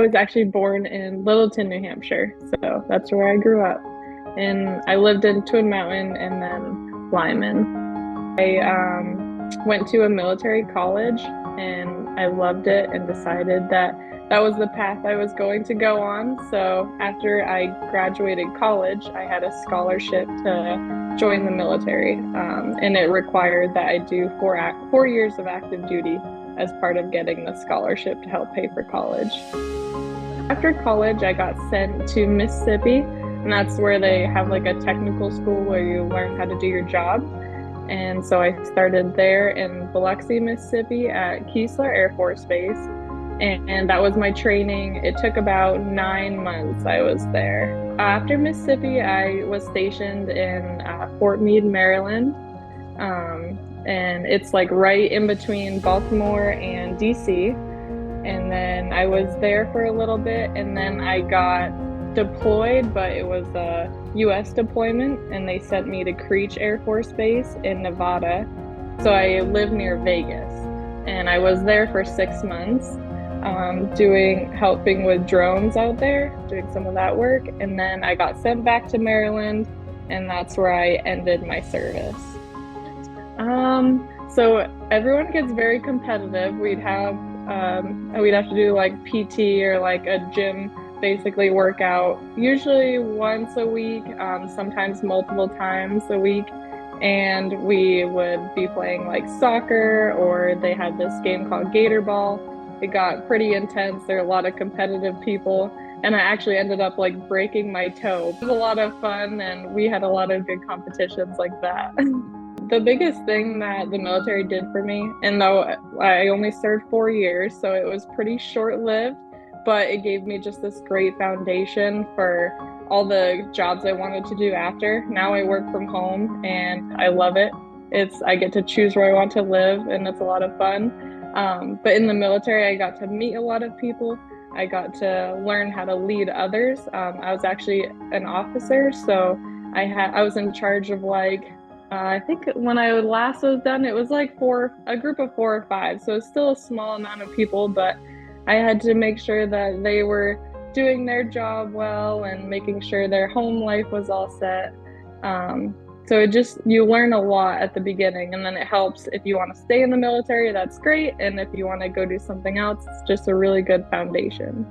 was actually born in Littleton, New Hampshire, so that's where I grew up. And I lived in Twin Mountain and then Lyman. I went to a military college and I loved it and decided that that was the path I was going to go on. So after I graduated college, I had a scholarship to join the military, and it required that I do 4 years of active duty as part of getting the scholarship to help pay for college. After college, I got sent to Mississippi, and that's where they have like a technical school where you learn how to do your job. And so I started there in Biloxi, Mississippi at Keesler Air Force Base. And that was my training. It took about 9 months I was there. After Mississippi, I was stationed in Fort Meade, Maryland. And it's like right in between Baltimore and DC. And then I was there for a little bit, and then I got deployed, but it was a US deployment, and they sent me to Creech Air Force Base in Nevada. So I live near Vegas, and I was there for 6 months, helping with drones out there, doing some of that work. And then I got sent back to Maryland, and that's where I ended my service. So everyone gets very competitive. We'd have to do like PT or like a gym basically workout, usually once a week, sometimes multiple times a week. And we would be playing like soccer, or they had this game called Gator Ball. It got pretty intense. There are a lot of competitive people, and I actually ended up like breaking my toe. It was a lot of fun, and we had a lot of good competitions like that. The biggest thing that the military did for me, and though I only served 4 years, so it was pretty short-lived, but it gave me just this great foundation for all the jobs I wanted to do after. Now I work from home and I love it. I get to choose where I want to live, and it's a lot of fun. But in the military, I got to meet a lot of people. I got to learn how to lead others. I was actually an officer, so I was in charge of like, I think when I last was done, it was like a group of 4 or 5. So it's still a small amount of people, but I had to make sure that they were doing their job well and making sure their home life was all set. So you learn a lot at the beginning, and then it helps if you want to stay in the military, that's great. And if you want to go do something else, it's just a really good foundation.